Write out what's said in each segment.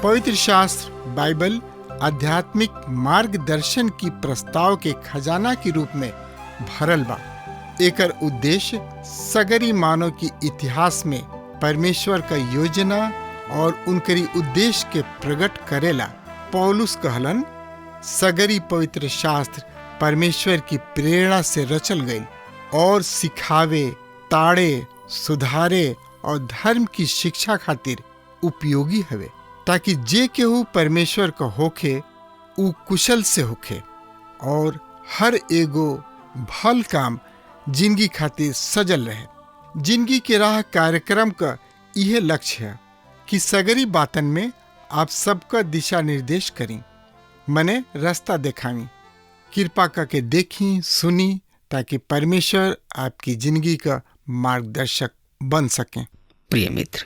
पवित्र शास्त्र बाइबल आध्यात्मिक मार्गदर्शन की प्रस्ताव के खजाना के रूप में भरल बा। एकर उद्देश्य सगरी मानव की इतिहास में परमेश्वर का योजना और उनकरी उद्देश्य के प्रकट करेला। पौलुस कहलन, सगरी पवित्र शास्त्र परमेश्वर की प्रेरणा से रचल गई और सिखावे, ताड़े, सुधारे और धर्म की शिक्षा खातिर उपयोगी हवे, ताकि जे केहू परमेश्वर का होखे उ कुशल से होखे और हर एगो भल काम जिंदगी खातिर सजल रहे। जिंदगी के राह कार्यक्रम का यह लक्ष्य है कि सगरी बातन में आप सबका दिशा निर्देश करी, मने रास्ता दिखावी, कृपा करके देखी सुनी, ताकि परमेश्वर आपकी जिंदगी का मार्गदर्शक बन सके। प्रिय मित्र,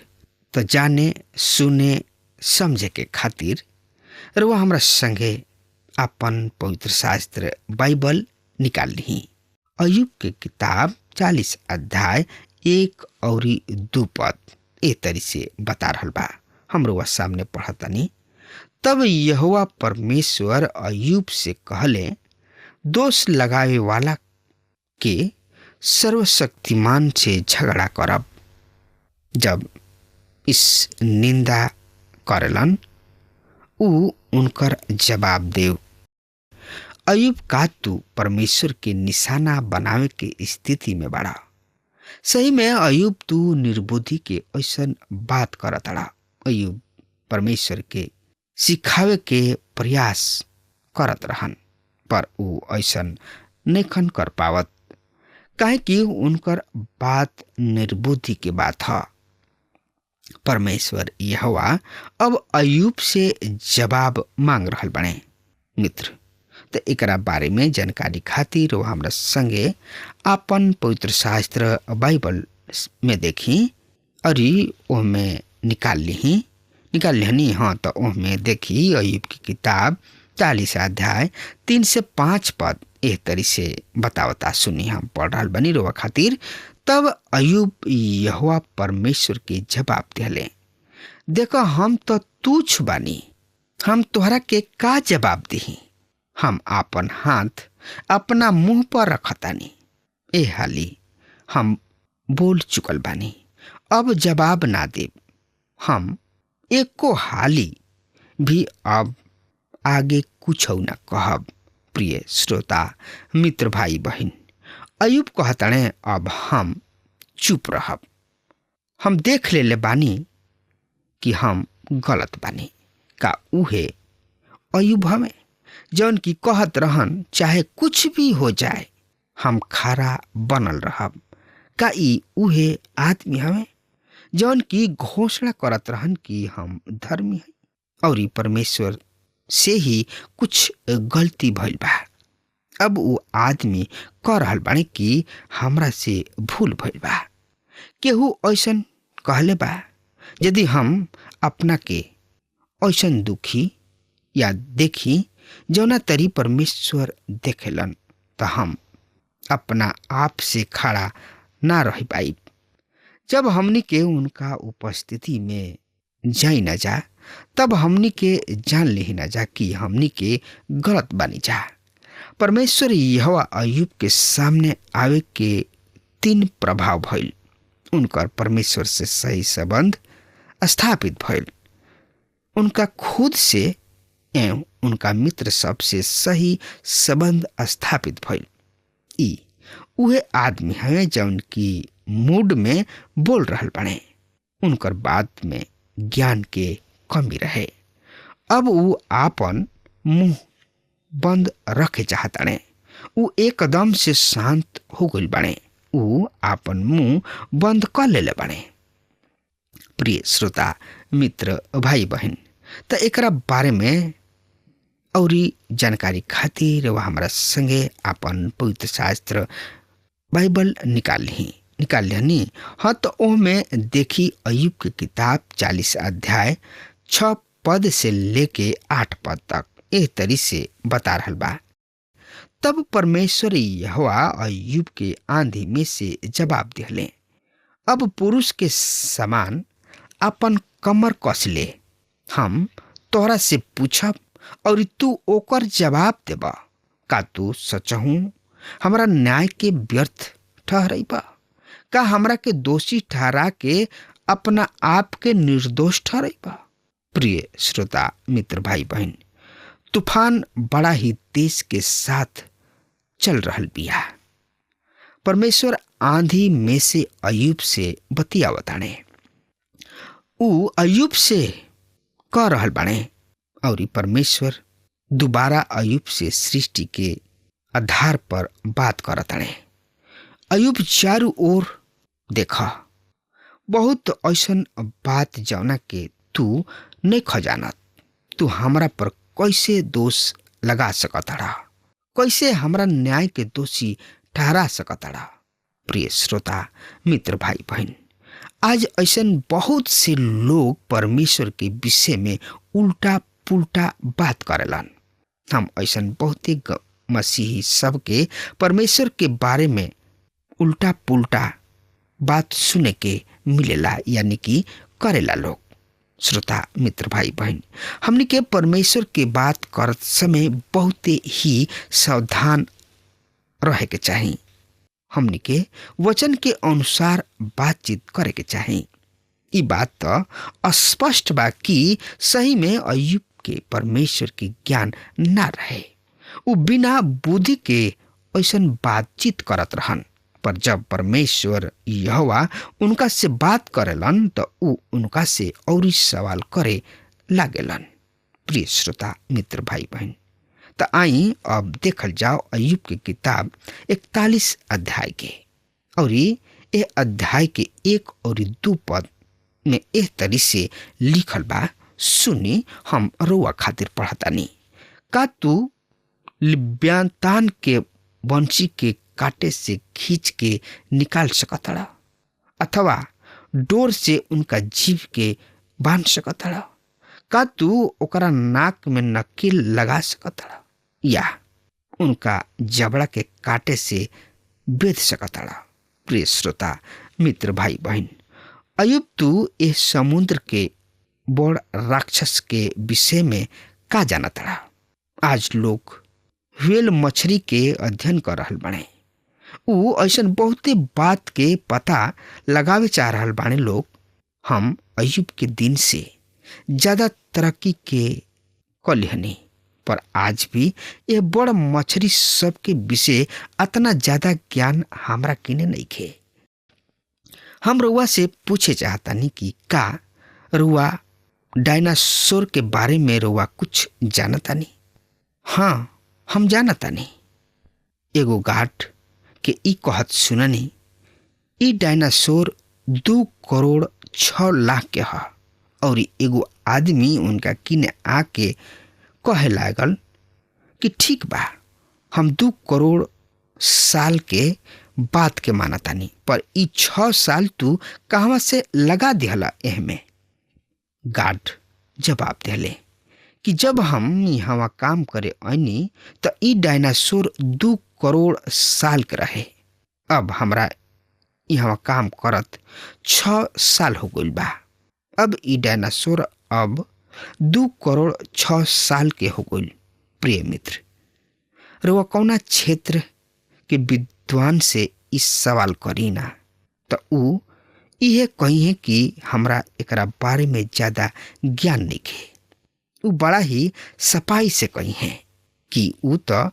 तो जाने सुने समझे के खातिर रउआ हमरा संगे अपन पवित्र शास्त्र बाइबल निकाल ली। अय्यूब के किताब 40 अध्याय 1 और 2 पद ए तरी से बता रहल बा। हम रउआ सामने पढ़तनी। तब यहोवा परमेश्वर अय्यूब से कहले, दोष लगावे वाला के सर्वशक्तिमान से झगड़ा करब। जब इस निंदा करलन उ उनकर जवाब देव। अय्यूब, का तू परमेश्वर के निशाना बनावे के स्थिति में बड़ा? सही में अय्यूब, तू निर्बुद्धि के ऐसन बात करतड़ा। अय्यूब परमेश्वर के सिखावे के प्रयास करत रहन, पर उ ऐसन नैखन कर पावत, काहे कि उनकर बात निर्बुद्धि के बात है। परमेश्वर यहोवा अब अय्यूब से जवाब मांग रहल बने। मित्र, तो एकरा बारे में जानकारी खातिर वो हमरा संगे अपन पवित्र शास्त्र बाइबल में देखी और ओमे निकाल ली। हाँ, तो ओमे देखी अय्यूब की किताब 40 अध्याय 3 से 5 पद एह तरी से बतावता। सुनी, हम पढ़ रहल बनी रोवा खातिर। तब अय्यूब यहोवा परमेश्वर के जवाब दिले, देखो हम तो तुच्छ बानी, हम तोहरा के का जवाब दही? हम आपन हाथ अपना मुंह पर रखतानी। ए हाली हम बोल चुकल बानी, अब जवाब ना देब। हम एको हाली भी अब आगे कुछ न कहब। प्रिय श्रोता मित्र भाई बहन, अय्यूब कहताने, अब हम चुप रहब। हम देख ले बानी कि हम गलत बानी। का उहे अय्यूब हमें जौन की कहत रहन चाहे कुछ भी हो जाए हम खड़ा बनल रहब? का ई उहे आदमी हमें जौन की घोषणा करत रहन कि हम धर्मी हैं और परमेश्वर से ही कुछ गलती भइल बा? अब वो आदमी कह रहल बानी कि हमरा से भूल भइल बा। केहू ऐसन कहले बा? यदि हम अपना के ऐसन दुखी या देखी जौना तरी परमेश्वर देखेलन, तो हम अपना आप से खड़ा ना रह पाई। जब हमनी के उनका उपस्थिति में जाई न जा, तब हमनी के जान ले न जा कि हमनी के गलत बानी जा। परमेश्वर यहोवा अय्यूब के सामने आवे के 3 प्रभाव भइल। उनकर परमेश्वर से सही संबंध स्थापित भइल, उनका खुद से एवं उनका मित्र सब से सही संबंध स्थापित भइल। ई उहे आदमी है जौन की मूड में बोल रहल बने। उनकर बात में ज्ञान के कमी रहे। अब वो आपन मुंह बंद रखे चाहताने। उ एकदम से शांत हो गइल बने। उ आपन मुंह बंद कर लेले बने। प्रिय श्रोता मित्र भाई बहन, तो एकरा बारे में औरी जानकारी खातिर वह हमारा संगे अपन पवित्र शास्त्र बाइबल निकाल लिहनी। हाँ, तो ओह में देखी अय्यूब की किताब 40 अध्याय 6 पद से लेके 8 पद तक एह तरी से बता रहल बा। तब परमेश्वर यहोवा अय्यूब के आंधी में से जवाब दिहले, अब पुरुष के समान अपन कमर कस ले, हम तोहरा से पूछब और तू ओकर जवाब देबा। का तू सचहू हमरा न्याय के व्यर्थ ठहराइबा? का हमरा के दोषी ठहरा के अपना आप के निर्दोष ठहराइबा? प्रिय श्रोता मित्र भाई बहन, तूफान बड़ा ही तेज के साथ चल रहल बिया। परमेश्वर आंधी में से अय्यूब से बतियावत बाणे। ऊ अय्यूब से कह रहल बाणे और परमेश्वर दोबारा अय्यूब से सृष्टि के आधार पर बात करत बाणे। अय्यूब चारों ओर देखा, बहुत ऐसन बात जौना के तू नहीं खजानत। तू हमरा पर कैसे दोष लगा सकता, कैसे हमरा न्याय के दोषी ठहरा सकता। प्रिय श्रोता मित्र भाई बहन, आज ऐसन बहुत से लोग परमेश्वर के विषय में उल्टा पुल्टा बात करेलन। हम ऐसन बहुते मसीही सबके परमेश्वर के बारे में उल्टा पुल्टा बात सुने के मिलेला, यानी कि करेला लोग। श्रोता मित्र भाई बहन, हमने के परमेश्वर के बात करत समय बहुते ही सावधान रहे के चाहिए। हमने के वचन के अनुसार बातचीत करे के चाहिए। ई बात तो स्पष्ट बा कि सही में अय्यूब के परमेश्वर के ज्ञान ना रहे। वो बिना बुद्धि के ऐसन बातचीत करत रहन, पर जब परमेश्वर यहोवा उनका से बात करेलन तो ऊ उनका से और सवाल करे लागेलन। प्रिय श्रोता मित्र भाई बहन, तो आई अब देखल जाओ अय्यूब की किताब 41 अध्याय के, और ये अध्याय के 1 और 2 पद में इस तरी से लिखल बा। सुनी, हम रउआ खातिर पढ़तानी। का तू लिब्यातान के बंशी के काटे से खींच के निकाल सकता, अथवा डोर से उनका जीव के बांध सकता? का तू ओकरा नाक में नकील लगा सकता, या उनका जबड़ा के काटे से बेध सकता? प्रिय श्रोता मित्र भाई बहन, अय्यूब तू इस समुद्र के बड़ राक्षस के विषय में का जानता? आज लोग व्हेल मछली के अध्ययन कर रहल बाणे। ऊ ऐसन बहुते बात के पता लगावे चाह रहल बाणे लोग। हम अय्यूब के दिन से ज्यादा तरक्की के कलिहनी, पर आज भी ये बड़ मछली सब के विषय अतना ज्यादा ज्ञान हमरा किने नहीं खे। हम रुआ से पूछे चाहतानी कि का रुआ डायनासोर के बारे में रुआ कुछ जानतानी? हाँ, हम जानतानी। एगो गाठ के ई कहत सुननी, ई डायनासोर 2 करोड़ 6 लाख के ह, और एगो आदमी उनका किने आके कहे लागल कि ठीक बा, हम 2 करोड़ साल के बात के मानतानी, पर ई 6 साल तू कहवा से लगा दिहला एहमे? गार्ड जवाब दिले कि जब हम यहाँ काम करे आनी तो ई डायनासोर 2 करोड़ साल के रहे। अब हमरा यहाँ काम करत 6 साल हो गइल बा। अब ई डायनासोर अब 2 करोड़ 6 साल के हो गइल। प्रिय मित्र, रउआ कौना क्षेत्र के विद्वान से इस सवाल करी ना तो ऊ इहे कही है कि हमरा एकरा बारे में ज्यादा ज्ञान नहीं है। ऊ बड़ा ही सफाई से कही है कि ऊ तो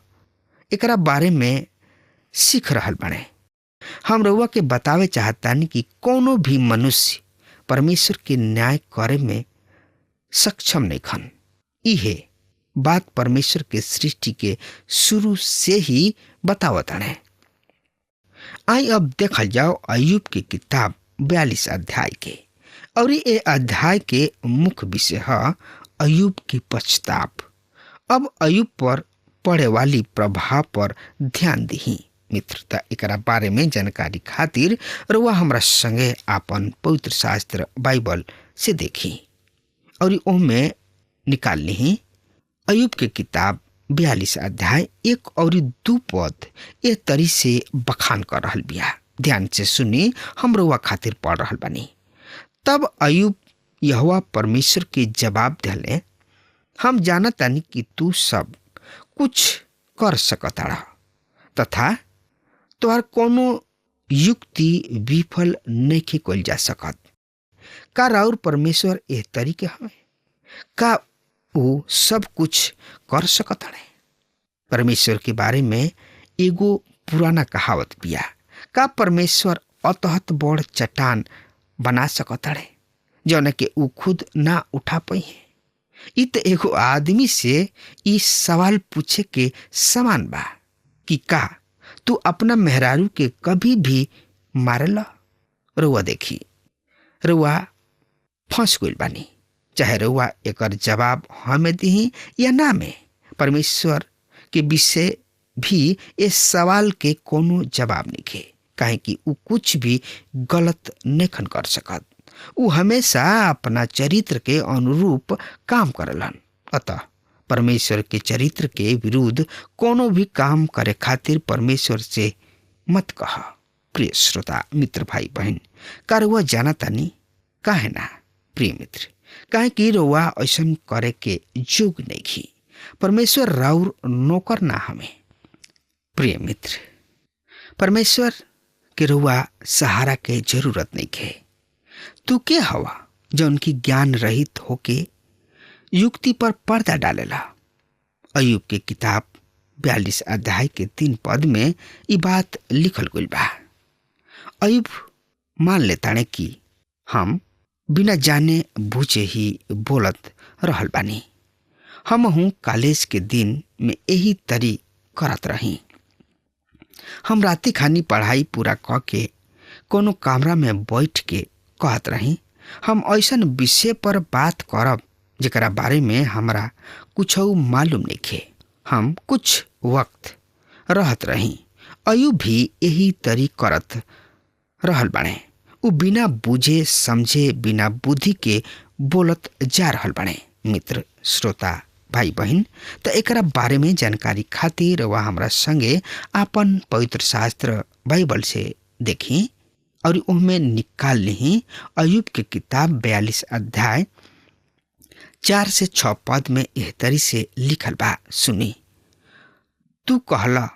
एकरा बारे में सीख रहल बने। हम रउआ के बतावे चाहतानी कि कोनो भी मनुष्य परमेश्वर के न्याय करे में सक्षम नहीं खन। इहे बात परमेश्वर के सृष्टि के शुरू से ही बतावत है। आई अब देखल जाओ अय्यूब की किताब 42 अध्याय के, और ये अध्याय के मुख्य विषय है अय्यूब की पश्चाताप। अब अय्यूब पर पड़े वाली प्रभाव पर ध्यान दी। मित्रता एकरा बारे में जानकारी खातिर रुआ हमरा संगे आपन पवित्र शास्त्र बाइबल से देखी और ओमे निकाल ली अयुब के किताब 42 अध्याय 1 और 2 पद ए तरी से बखान कर रहल बिया। ध्यान से सुनी, हम रउआ खातिर पढ़ रहल बानी। तब अयुब यहोवा परमेश्वर के जवाब दिले, हम जानतानी कि तू सब कुछ कर सकताड़ा तथा तोहर कोनो युक्ति विफल नहीं कइल जा सकत। का राउर परमेश्वर एह तरीके हमें का वो सब कुछ कर सकत है। परमेश्वर के बारे में एगो पुराना कहावत बिया, का परमेश्वर अतहत बड़ चट्टान बना सकत है जौन के ऊ खुद ना उठा पाई है। इ त एगो आदमी से ई सवाल पूछे के समान बा कि का तू अपना मेहरारू के कभी भी मारला। रउआ देखी, रउआ फंस गइल बानी, चाहे रउआ एकर जवाब हमें दी या ना में। परमेश्वर के विषय भी इस सवाल के कोनो जवाब नहीं खे, काहे कि ऊ कुछ भी गलत नहीं कर सकत। ऊ हमेशा अपना चरित्र के अनुरूप काम करलन। अतः परमेश्वर के चरित्र के विरुद्ध कोनो भी काम करे खातिर परमेश्वर से मत कह। प्रिय श्रोता मित्र भाई बहन, का रउआ जानतानी काहे ना प्रिय मित्र, काहे कि रउआ ऐसन करे के जोग नहीं घी। परमेश्वर राउर नौकर ना हमें। प्रिय मित्र, परमेश्वर के रउआ सहारा के जरूरत नहीं खे। तू के हवा जो उनकी ज्ञान रहित होके युक्ति पर पर्दा डालेला। अयुब के किताब 42 अध्याय के 3 पद में ये बात लिखल गइल बा। अयुब मान लेताने कि हम बिना जाने बूझे ही बोलत रहल बानी। हम हूँ कॉलेज के दिन में यही तरी करत रही। हम राती खानी पढ़ाई पूरा क के कोनो कमरा में बैठ के कहत रही, हम ऐसन विषय पर बात करब जेकरा बारे में हमरा कुछ मालूम नहीं खे। हम कुछ वक्त रहत रही। अयुब भी यही तरी करत रहल बाणे। उ बिना बुझे समझे बिना बुद्धि के बोलत जा रहल बाणे। मित्र श्रोता भाई बहन, तो एकरा बारे में जानकारी खातिर वह हमरा संगे आपन पवित्र शास्त्र बाइबल से देखी और उनमें निकाल ली अयुब के किताब 42 अध्याय 4 से 6 पद में यह तरी से लिखल बा। सुनी, तू कहला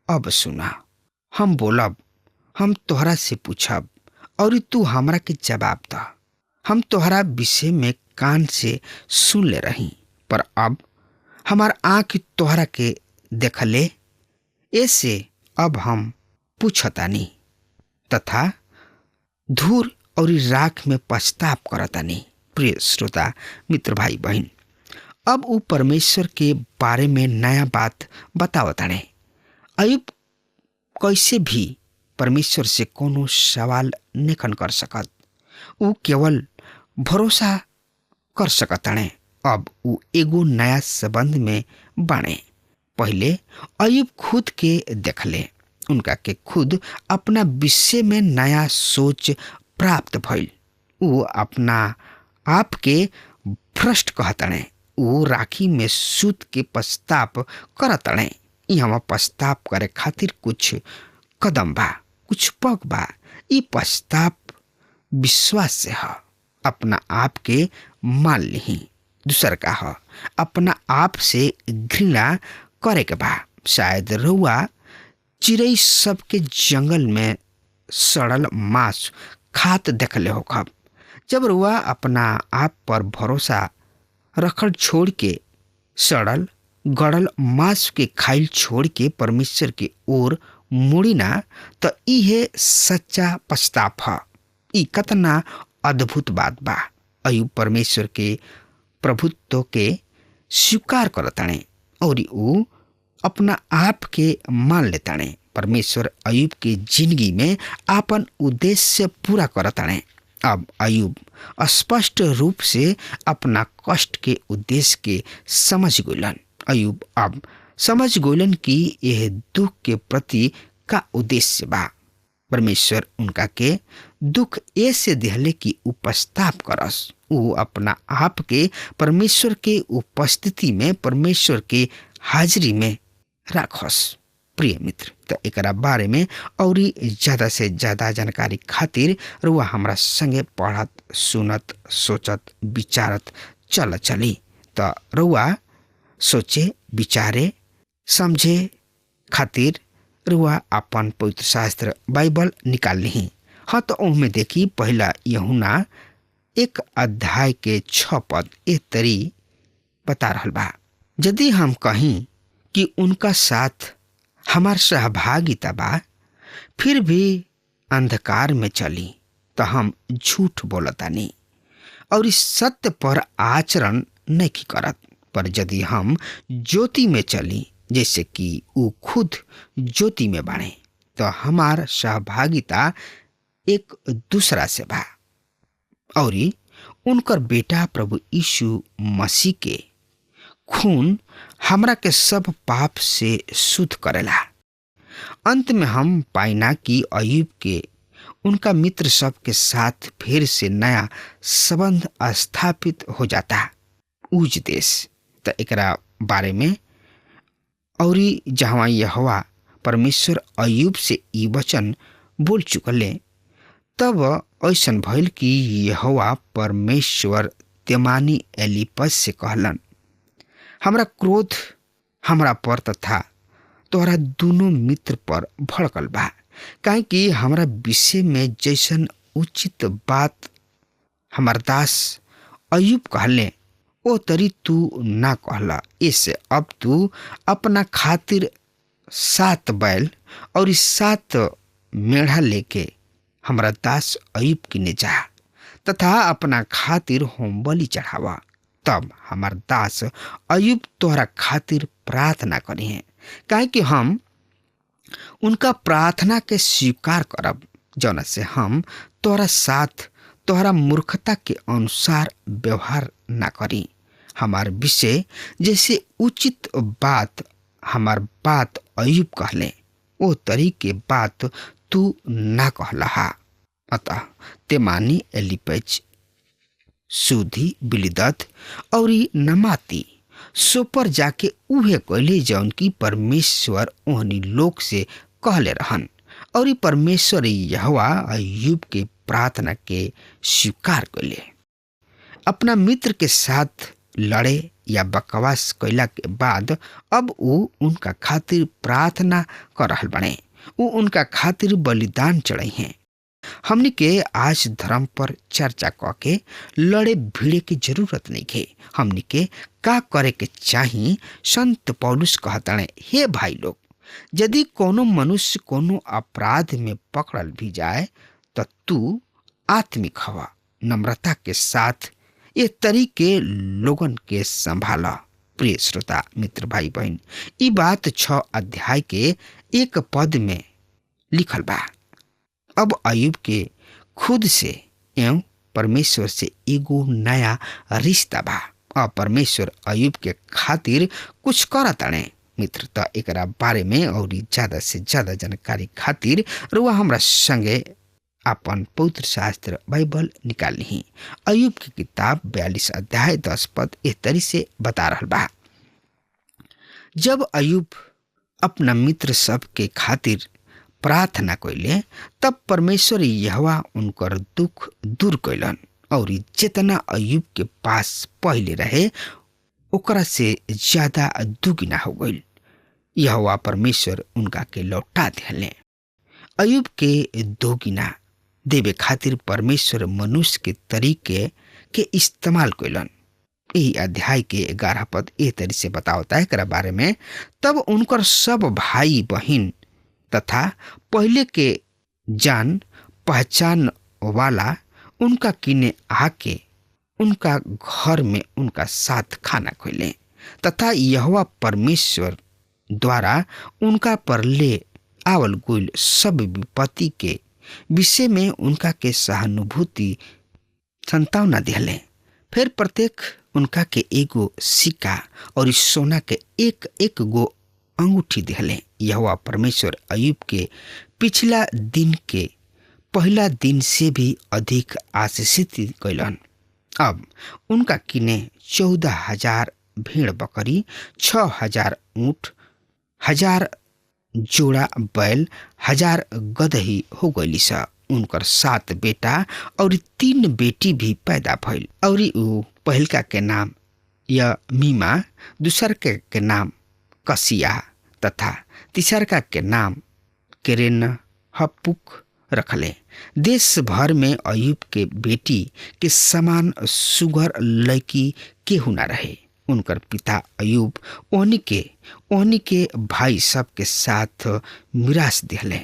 अब सुना, हम बोलब, हम तोहरा से पूछब और तू हमरा के जवाब द। हम तोहरा विषय में कान से सुन ले रही, पर अब हमार आँख तोहरा के देखले, ऐसे अब हम पूछतानी तथा धूर और राख में पछताप करतानी। प्रिय श्रोता मित्र भाई बहन, अब वो परमेश्वर के बारे में नया बात बतावताने। अयुब कैसे भी परमेश्वर से कोनो सवाल नहीं कर सकत। वो केवल भरोसा कर सकताने। अब वो एगो नया संबंध में बाणे। पहले अयुब खुद के देखले, उनका के खुद अपना विषय में नया सोच प्राप्त भइल। वो अपना आप के भ्रष्ट कहतणे। वो राखी में सूत के पछताप करतणे। यहाँ पछताप करे खातिर कुछ कदम बा, कुछ पग बा। ये पछताप विश्वास से है। अपना आप के मान ली। दूसर का है अपना आप से घृणा करे के बा। शायद रउआ चिड़ै सबके जंगल में सड़ल मांस खात देखले हो खब। जब रउआ अपना आप पर भरोसा रखल छोड़ के सड़ल गड़ल मांस के खाइल छोड़ के परमेश्वर की ओर मुड़ी ना, तो इहे सच्चा पछताप है। ई कतना अद्भुत बात बा। अयुब परमेश्वर के प्रभुत्व के स्वीकार करताणे और वो अपना आप के मान लेताणे। परमेश्वर अयुब के जिंदगी में आपन उद्देश्य पूरा करताणे। अब अयुब स्पष्ट रूप से अपना कष्ट के उद्देश्य के समझ गइलन। अयुब अब समझ गइलन कि यह दुख के प्रति का उद्देश्य बा। परमेश्वर उनका के दुख ऐसे दिहले कि उ पछताप करस वो अपना आप के परमेश्वर के उपस्थिति में, परमेश्वर के हाजिरी में राखस। प्रिय मित्र, तो एकरा बारे में और ज्यादा से ज्यादा जानकारी खातिर रुआ हमरा संगे पढ़त, सुनत, सोचत, विचारत चली। तो रुआ सोचे, विचारे, समझे खातिर रुआ अपन पवित्र शास्त्र बाइबल निकाल ली। हाँ, तो उनमें देखी पहला यूहन्ना 1 अध्याय के 6 पद ए तरी बता रहल बा, यदि हम कहीं कि उनका साथ हमार सहभागिता बा, फिर भी अंधकार में चली तो हम झूठ बोलतानी और इस सत्य पर आचरण नहीं करत। पर यदि हम ज्योति में चली जैसे कि वो खुद ज्योति में बाणे, तो हमार सहभागिता एक दूसरा से बा और उनकर बेटा प्रभु यीशु मसीह के खून हमरा के सब पाप से शुद्ध करेला। अंत में हम पाइना कि अय्यूब के उनका मित्र सब के साथ फिर से नया संबंध स्थापित हो जाता उज देश। तो एकरा बारे में और जहाँ यहोवा परमेश्वर अय्यूब से ई वचन बोल चुकले, तब ऐसन भइल कि यहोवा परमेश्वर तेमानी एलीपज से कहलन, हमरा क्रोध हमरा पर तथा तोहरा दोनों मित्र पर भड़कल बा, काहे कि हमरा विषय में जैसन उचित बात हमार दास अय्यूब कहले ओ तरी तू ना कहला। इससे अब तू अपना खातिर 7 बैल और 7 मेढ़ा लेके हमरा दास अय्यूब किने जा तथा अपना खातिर होम बलि चढ़ावा। तब हमार दास अय्यूब तोहरा खातिर प्रार्थना करी है, काहे कि हम उनका प्रार्थना के स्वीकार करब, जौना से हम तोहरा साथ तोहरा मूर्खता के अनुसार व्यवहार ना करी। हमार विषय जैसे उचित बात हमार बात अय्यूब कहले ओ तरीके बात तू ना कहला। अतः तेमानी एलीपज सूधी बिलिदत और नमाती सो पर जाके उहे कहले जौन की परमेश्वर ओहनी लोग से कहले रहन, और परमेश्वर यहोवा अय्यूब के प्रार्थना के स्वीकार कइले। अपना मित्र के साथ लड़े या बकवास कैला के बाद अब वो उनका खातिर प्रार्थना कर रहल बने, वो उनका खातिर बलिदान चढ़ाई हैं। हमनी के आज धर्म पर चर्चा क के लड़े भिड़े की जरूरत नहीं है। हमनी के का करे के चाही। संत पौलुस कहताने, हे भाई लोग, यदि कोनो मनुष्य कोनो अपराध में पकड़ल भी जाए तो तू आत्मिक हवा, नम्रता के साथ ये तरीके लोगन के संभाला। प्रिय श्रोता मित्र भाई बहन, ई बात 6 अध्याय के 1 पद में लिखल बा। अब अय्यूब के खुद से एवं परमेश्वर से एगो नया रिश्ता बा और परमेश्वर अय्यूब के खातिर कुछ करताने। मित्र, तो एकरा बारे में और ज्यादा से ज्यादा जानकारी खातिर रुआ हमरा संगे अपन पवित्र शास्त्र बाइबल निकाल ली। अय्यूब की किताब 42 अध्याय 10 पद इस तरी से बता रहल बा। जब अय्यूब अपना मित्र सब के खातिर प्रार्थना कइले, तब परमेश्वर यहोवा उनकर दुख दूर कइलन और जितना अय्यूब के पास पहले रहे ओकरा से ज्यादा दुगुना हो गइल। यहोवा परमेश्वर उनका के लौटा दिले। अय्यूब के दोगुना देवे खातिर परमेश्वर मनुष्य के तरीके के इस्तेमाल कइलन। यही अध्याय के 11 पद ए तरी से बतावता है एकरा बारे में। तब उनकर सब भाई बहन तथा पहले के जान पहचान वाला उनका किने आके उनका घर में उनका साथ खाना खइले तथा यहोवा परमेश्वर द्वारा उनका पर ले आवल गुल सब विपत्ति के विषय में उनका के सहानुभूति संतावना दिले। फिर प्रत्येक उनका के एगो सिक्का और सोना के एक गो अंगूठी दिले। यहोवा परमेश्वर अय्यूब के पिछला दिन के पहला दिन से भी अधिक आशीषित कैलन अब उनका किने 14,000 भेड़ बकरी, 6,000 ऊंट, 1,000 जोड़ा बैल, 1,000 गदही हो गईली स। उनकर 7 बेटा और 3 बेटी भी पैदा भइल। और ऊ पहिलका के नाम यमीमा, दूसरका के नाम कसिया तथा तीसरका के नाम केरेन हपुक रखले। देश भर में अयूब के बेटी के समान सुगर लड़की केहू न रहे। उनकर पिता अयूब ओहनी के भाई सब के साथ मिरास दिले।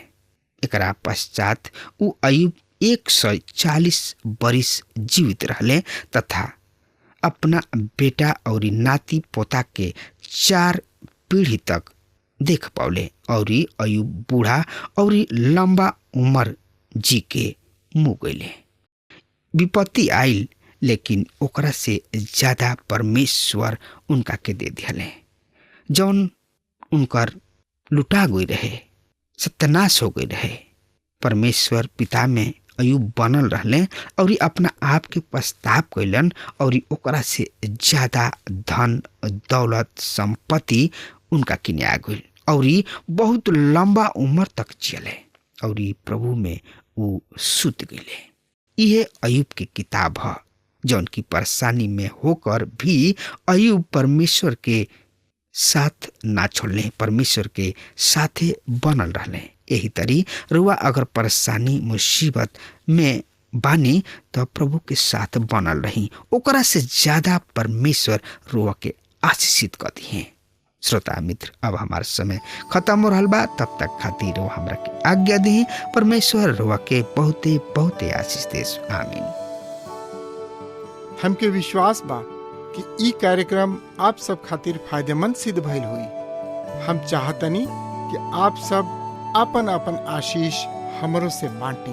एकरा पश्चात ऊ अयूब 140 बरिस जीवित रहले तथा अपना बेटा और नाती पोता के 4 पीढ़ी तक देख पावले। और अयूब बूढ़ा और लंबा उम्र जी के मुँह गईले। विपत्ति आइल, लेकिन ओकरा से ज्यादा परमेश्वर उनका के दे दिले। जौन उनकर लुटा गई रहे, सत्यानाश हो गई रहे। परमेश्वर पिता में अयूब बनल रहले और अपना आप के पछताप कैलन और ओकरा से ज्यादा धन दौलत संपत्ति उनका किने आ गई और बहुत लंबा उम्र तक जियले और प्रभु में वो सुत गईले। यह अयूब की किताब है, जौन की परेशानी में होकर भी अयूब परमेश्वर के साथ ना छोड़ले, परमेश्वर के साथे बनल रहले। यही तरी रुआ अगर परेशानी मुसीबत में बानी तो प्रभु के साथ बनल रही, ओकरा से ज्यादा परमेश्वर रुआ के आशीषित कर दिए। श्रोता मित्र, अब हमारा समय खत्म हो रहा बा, तब तक खातिर रुआ हमरा के आज्ञा दी। परमेश्वर रुआ के बहुते बहुते आशीष देस। आमीन। हमके विश्वास बा कि ई कार्यक्रम आप सब खातिर फायदेमंद सिद्ध भइल हुई। हम चाहतनी कि आप सब आपन आपन आशीष हमरों से बांटी।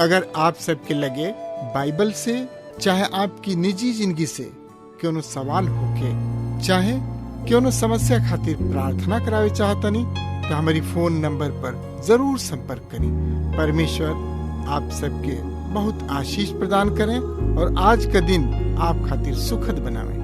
अगर आप सबके लगे बाइबल से चाहे आपकी निजी जिंदगी से क्यों सवाल होके चाहे क्यों समस्या खातिर प्रार्थना करावे चाहतनी तो हमारी फोन नंबर पर जरूर संपर्क करें। परमेश्वर आप सबके बहुत आशीष प्रदान करें और आज का दिन आप खातिर सुखद बनावे।